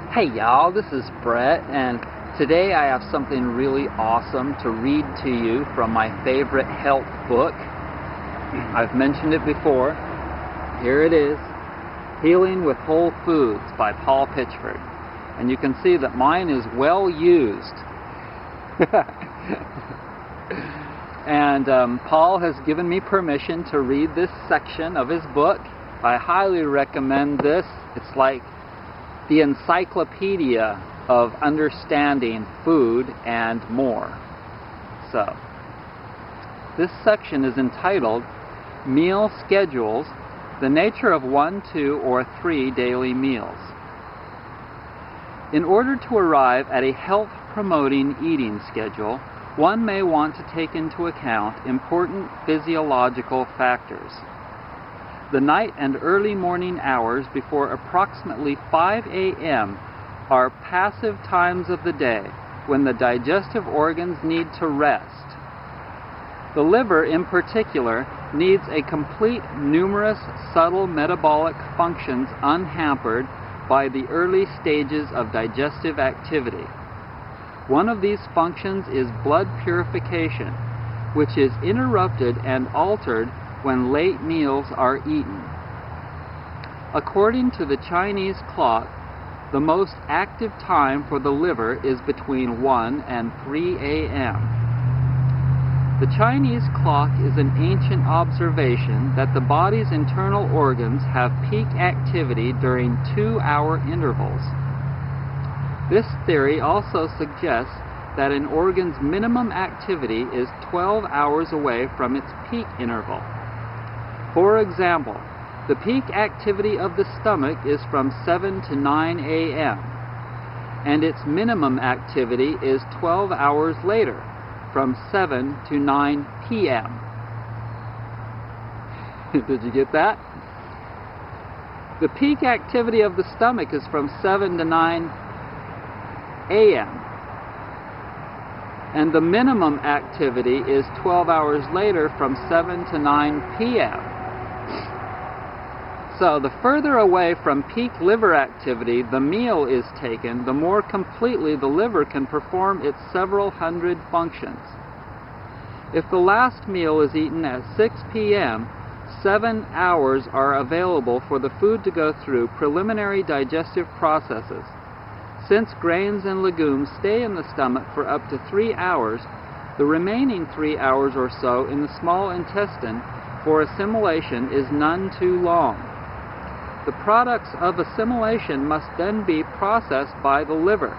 Hey y'all, this is Brett, and today I have something really awesome to read to you from my favorite health book. I've mentioned it before. Here it is, Healing with Whole Foods by Paul Pitchford. And you can see that mine is well used. And Paul has given me permission to read this section of his book. I highly recommend this. It's like the encyclopedia of understanding food and more. So, this section is entitled Meal Schedules, the Nature of 1, 2, or 3 Daily Meals. In order to arrive at a health-promoting eating schedule, one may want to take into account important physiological factors. The night and early morning hours before approximately 5 a.m. are passive times of the day when the digestive organs need to rest. The liver, in particular, needs a complete numerous subtle metabolic functions unhampered by the early stages of digestive activity. One of these functions is blood purification, which is interrupted and altered when late meals are eaten. According to the Chinese clock, the most active time for the liver is between 1 and 3 a.m. The Chinese clock is an ancient observation that the body's internal organs have peak activity during 2-hour intervals. This theory also suggests that an organ's minimum activity is 12 hours away from its peak interval. For example, the peak activity of the stomach is from 7 to 9 a.m., and its minimum activity is 12 hours later, from 7 to 9 p.m. Did you get that? The peak activity of the stomach is from 7 to 9 a.m., and the minimum activity is 12 hours later, from 7 to 9 p.m. So the further away from peak liver activity the meal is taken, the more completely the liver can perform its several hundred functions. If the last meal is eaten at 6 p.m., 7 hours are available for the food to go through preliminary digestive processes. Since grains and legumes stay in the stomach for up to 3 hours, the remaining 3 hours or so in the small intestine for assimilation is none too long. The products of assimilation must then be processed by the liver.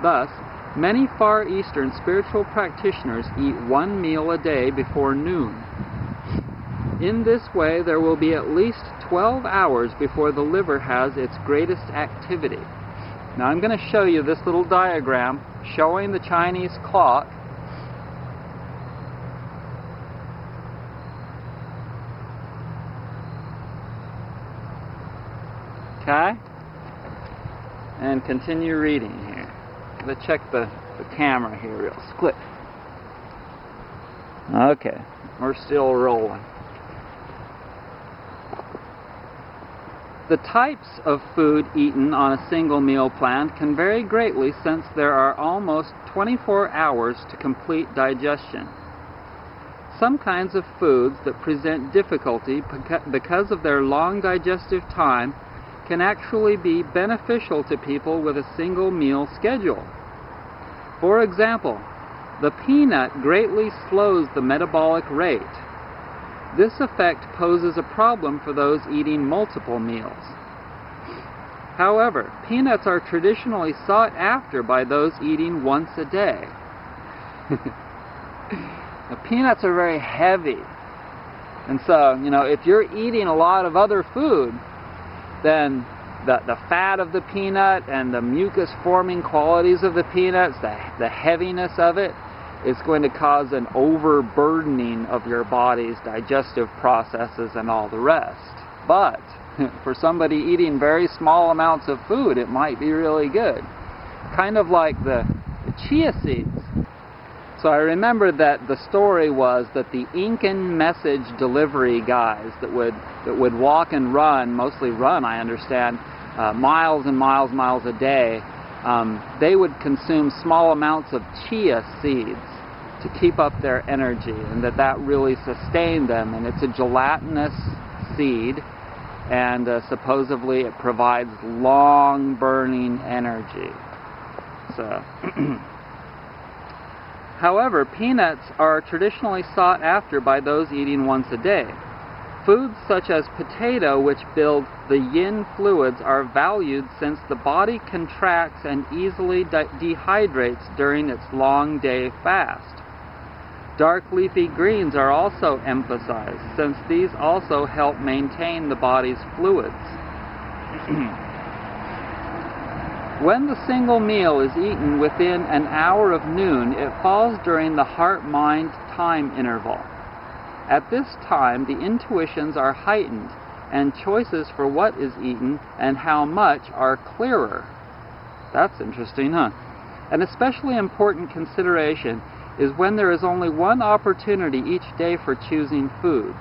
Thus, many Far Eastern spiritual practitioners eat 1 meal a day before noon. In this way, there will be at least 12 hours before the liver has its greatest activity. Now I'm going to show you this little diagram showing the Chinese clock. Okay? And continue reading here. Let's check the camera here real quick. Okay, we're still rolling. The types of food eaten on a single meal plan can vary greatly, since there are almost 24 hours to complete digestion. Some kinds of foods that present difficulty because of their long digestive time can actually be beneficial to people with a single meal schedule. For example, the peanut greatly slows the metabolic rate. This effect poses a problem for those eating multiple meals. However, peanuts are traditionally sought after by those eating once a day. The peanuts are very heavy. And so, if you're eating a lot of other food, then the fat of the peanut and the mucus-forming qualities of the peanuts, the heaviness of it, is going to cause an overburdening of your body's digestive processes and all the rest. But for somebody eating very small amounts of food, it might be really good. Kind of like the chia seeds. So I remember that the story was that the Incan message delivery guys that would walk and run, mostly run, I understand, miles and miles a day, they would consume small amounts of chia seeds to keep up their energy, and that really sustained them. And it's a gelatinous seed, and supposedly it provides long burning energy. So however, peanuts are traditionally sought after by those eating once a day. Foods such as potato, which build the yin fluids, are valued since the body contracts and easily dehydrates during its long day fast. Dark leafy greens are also emphasized, since these also help maintain the body's fluids. When the single meal is eaten within an hour of noon, it falls during the heart-mind time interval. At this time, the intuitions are heightened, and choices for what is eaten and how much are clearer. That's interesting, huh? An especially important consideration is when there is only one opportunity each day for choosing foods.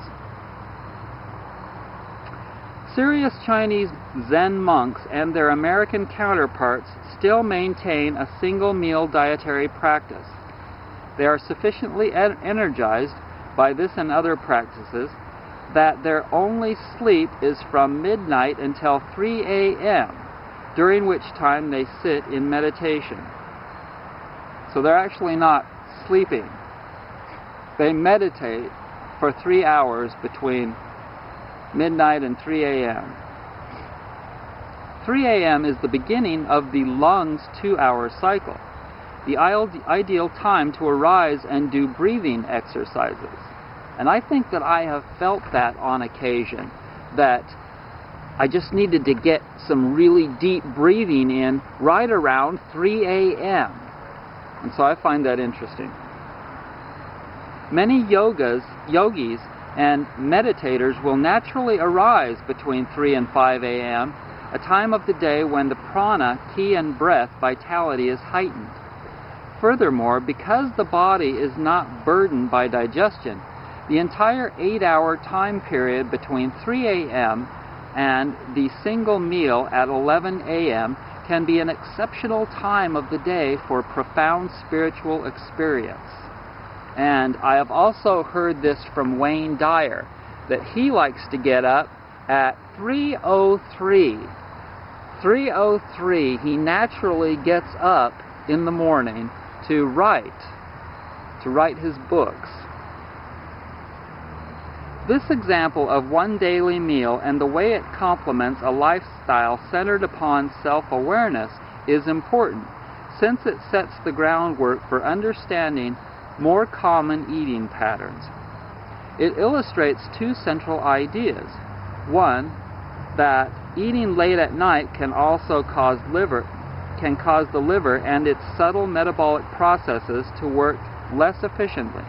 Serious Chinese Zen monks and their American counterparts still maintain a single meal dietary practice. They are sufficiently energized by this and other practices that their only sleep is from midnight until 3 a.m., during which time they sit in meditation. So they're actually not sleeping. They meditate for 3 hours between midnight and 3 a.m. 3 a.m. is the beginning of the lungs' 2-hour cycle, the ideal time to arise and do breathing exercises. And I think that I have felt that on occasion, that I just needed to get some really deep breathing in right around 3 a.m. And so I find that interesting. Many yogis and meditators will naturally arise between 3 and 5 a.m., a time of the day when the prana, ki, and breath vitality is heightened. Furthermore, because the body is not burdened by digestion, the entire 8-hour time period between 3 a.m. and the single meal at 11 a.m. can be an exceptional time of the day for profound spiritual experience. And I have also heard this from Wayne Dyer, that he likes to get up at 3:03. 3:03, he naturally gets up in the morning to write his books. This example of one daily meal and the way it complements a lifestyle centered upon self-awareness is important, since it sets the groundwork for understanding more common eating patterns. It illustrates two central ideas. One, that eating late at night can also cause the liver and its subtle metabolic processes to work less efficiently.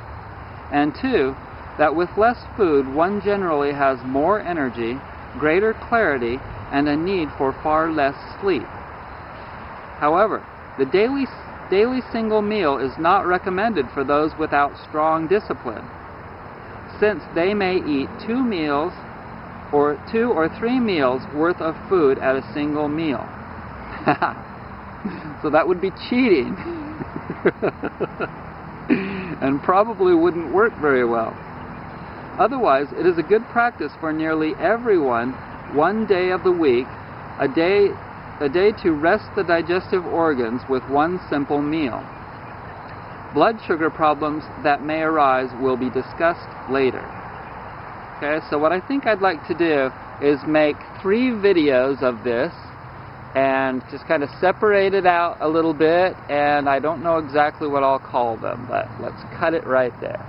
And two, that with less food, one generally has more energy, greater clarity, and a need for far less sleep. However, the daily single meal is not recommended for those without strong discipline, since they may eat 2 or 3 meals worth of food at a single meal. So that would be cheating and probably wouldn't work very well. Otherwise, it is a good practice for nearly everyone, one day of the week, a day to rest the digestive organs with one simple meal. Blood sugar problems that may arise will be discussed later. Okay, so what I think I'd like to do is make 3 videos of this and just kind of separate it out a little bit, and I don't know exactly what I'll call them, but let's cut it right there.